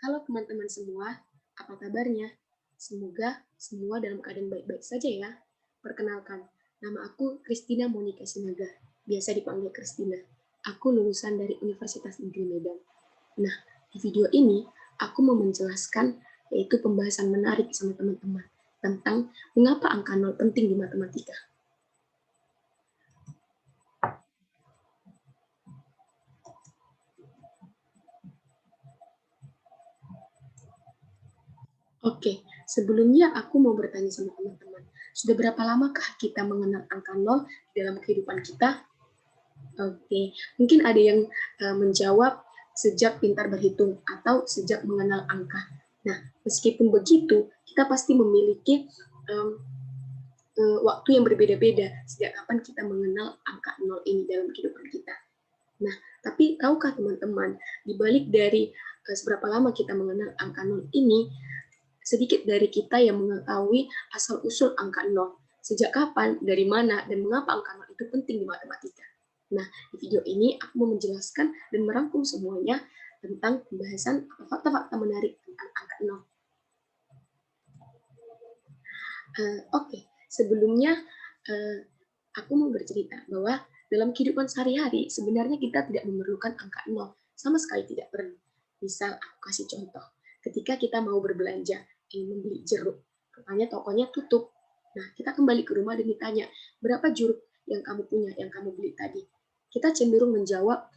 Halo teman-teman semua, apa kabarnya? Semoga semua dalam keadaan baik-baik saja ya. Perkenalkan, nama aku Christina Monica Sinaga, biasa dipanggil Christina. Aku lulusan dari Universitas Negeri Medan. Nah, di video ini aku mau menjelaskan yaitu pembahasan menarik sama teman-teman tentang mengapa angka nol penting di matematika. Oke, sebelumnya aku mau bertanya sama teman-teman, sudah berapa lamakah kita mengenal angka nol dalam kehidupan kita? Oke, mungkin ada yang menjawab sejak pintar berhitung atau sejak mengenal angka. Nah, meskipun begitu, kita pasti memiliki waktu yang berbeda-beda sejak kapan kita mengenal angka nol ini dalam kehidupan kita. Nah, tapi tahukah teman-teman, di balik dari seberapa lama kita mengenal angka nol ini, sedikit dari kita yang mengetahui asal-usul angka nol. Sejak kapan, dari mana, dan mengapa angka nol itu penting di matematika. Nah, di video ini aku mau menjelaskan dan merangkum semuanya tentang pembahasan fakta-fakta menarik tentang angka nol. Oke, sebelumnya aku mau bercerita bahwa dalam kehidupan sehari-hari sebenarnya kita tidak memerlukan angka nol, sama sekali tidak perlu. Misal aku kasih contoh, ketika kita mau berbelanja, ingin membeli jeruk, rupanya tokonya tutup. Nah, kita kembali ke rumah dan ditanya, berapa jeruk yang kamu punya, yang kamu beli tadi? Kita cenderung menjawab,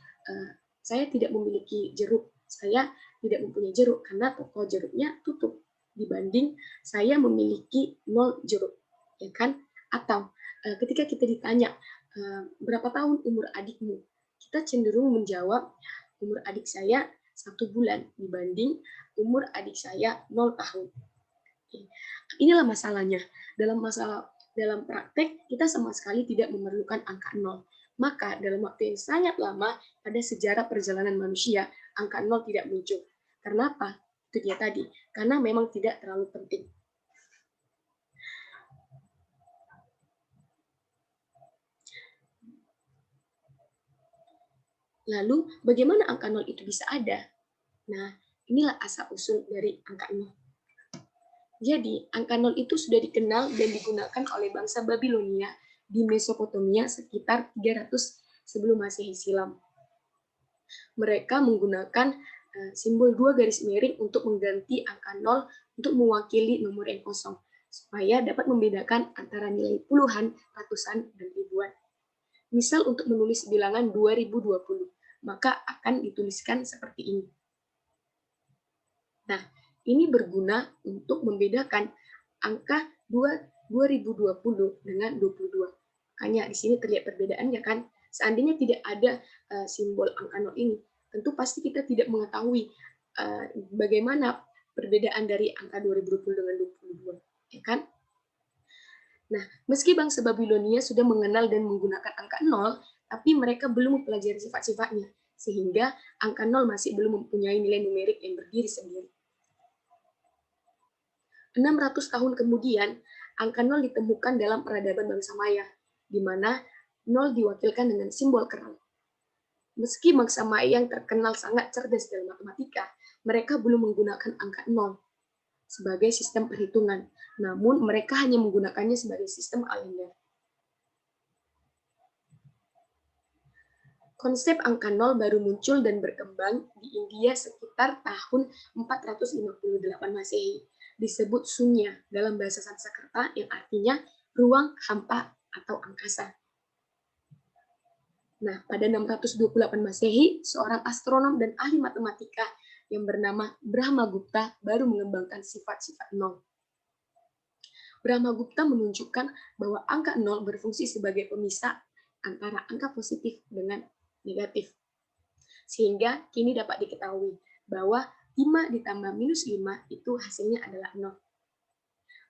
saya tidak memiliki jeruk, saya tidak mempunyai jeruk karena toko jeruknya tutup dibanding saya memiliki 0 jeruk, ya kan? Atau ketika kita ditanya berapa tahun umur adikmu, kita cenderung menjawab umur adik saya 1 bulan dibanding umur adik saya 0 tahun. Inilah masalahnya. Dalam praktek kita sama sekali tidak memerlukan angka 0. Maka dalam waktu yang sangat lama pada sejarah perjalanan manusia, angka 0 tidak muncul. Karena apa? Itu dia tadi. Karena memang tidak terlalu penting. Lalu, bagaimana angka 0 itu bisa ada? Nah, inilah asal-usul dari angka 0. Jadi, angka 0 itu sudah dikenal dan digunakan oleh bangsa Babilonia di Mesopotamia sekitar 300 sebelum Masehi silam. Mereka menggunakan simbol 2 garis miring untuk mengganti angka 0 untuk mewakili nomor yang kosong, supaya dapat membedakan antara nilai puluhan, ratusan, dan ribuan. Misal untuk menulis bilangan 2020, maka akan dituliskan seperti ini. Nah, ini berguna untuk membedakan angka 2020 dengan 22. Hanya di sini terlihat perbedaannya kan. Seandainya tidak ada simbol angka 0 ini, tentu pasti kita tidak mengetahui bagaimana perbedaan dari angka 2020 dengan 22, ya kan? Nah, meski bangsa Babilonia sudah mengenal dan menggunakan angka 0, tapi mereka belum mempelajari sifat-sifatnya, sehingga angka 0 masih belum mempunyai nilai numerik yang berdiri sendiri. 600 tahun kemudian, angka 0 ditemukan dalam peradaban bangsa Maya, di mana 0 diwakilkan dengan simbol kerang. Meski bangsa Maya yang terkenal sangat cerdas dalam matematika, mereka belum menggunakan angka 0 sebagai sistem perhitungan, namun mereka hanya menggunakannya sebagai sistem kalender. Konsep angka 0 baru muncul dan berkembang di India sekitar tahun 458 Masehi. Disebut Sunya dalam bahasa Sanskerta yang artinya ruang hampa atau angkasa. Nah, pada 628 Masehi, seorang astronom dan ahli matematika yang bernama Brahmagupta baru mengembangkan sifat-sifat 0. Brahmagupta menunjukkan bahwa angka 0 berfungsi sebagai pemisah antara angka positif dengan negatif. Sehingga kini dapat diketahui bahwa 5 ditambah minus 5 itu hasilnya adalah 0.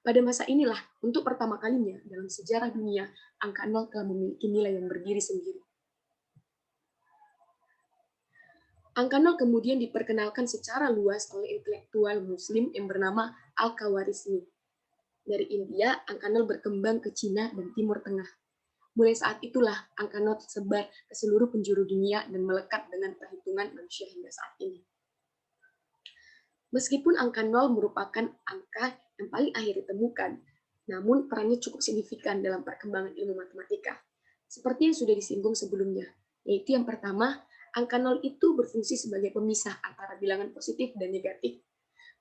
Pada masa inilah, untuk pertama kalinya dalam sejarah dunia, angka 0 telah memiliki nilai yang berdiri sendiri. Angka 0 kemudian diperkenalkan secara luas oleh intelektual muslim yang bernama Al-Khawarizmi. Dari India, angka 0 berkembang ke Cina dan Timur Tengah. Mulai saat itulah angka 0 tersebar ke seluruh penjuru dunia dan melekat dengan perhitungan manusia hingga saat ini. Meskipun angka 0 merupakan angka yang paling akhir ditemukan, namun perannya cukup signifikan dalam perkembangan ilmu matematika. Seperti yang sudah disinggung sebelumnya, yaitu yang pertama, angka 0 itu berfungsi sebagai pemisah antara bilangan positif dan negatif.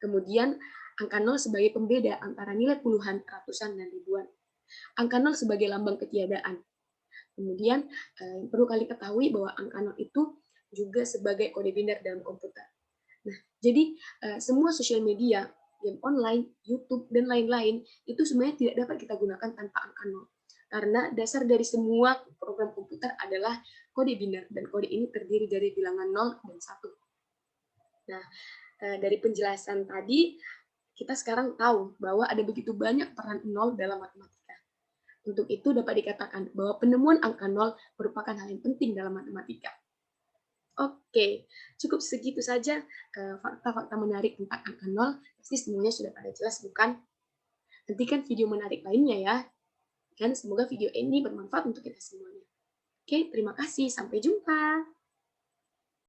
Kemudian, angka 0 sebagai pembeda antara nilai puluhan, ratusan, dan ribuan. Angka 0 sebagai lambang ketiadaan. Kemudian, perlu kalian ketahui bahwa angka 0 itu juga sebagai kode biner dalam komputer. Nah, jadi semua sosial media, game online, YouTube, dan lain-lain, itu sebenarnya tidak dapat kita gunakan tanpa angka 0. Karena dasar dari semua program komputer adalah kode biner, dan kode ini terdiri dari bilangan 0 dan 1. Nah, dari penjelasan tadi, kita sekarang tahu bahwa ada begitu banyak peran 0 dalam matematika. Untuk itu dapat dikatakan bahwa penemuan angka 0 merupakan hal yang penting dalam matematika. Oke, cukup segitu saja fakta-fakta menarik tentang angka 0. Pasti semuanya sudah pada jelas, bukan? Nantikan video menarik lainnya ya. Dan semoga video ini bermanfaat untuk kita semuanya. Oke, terima kasih. Sampai jumpa.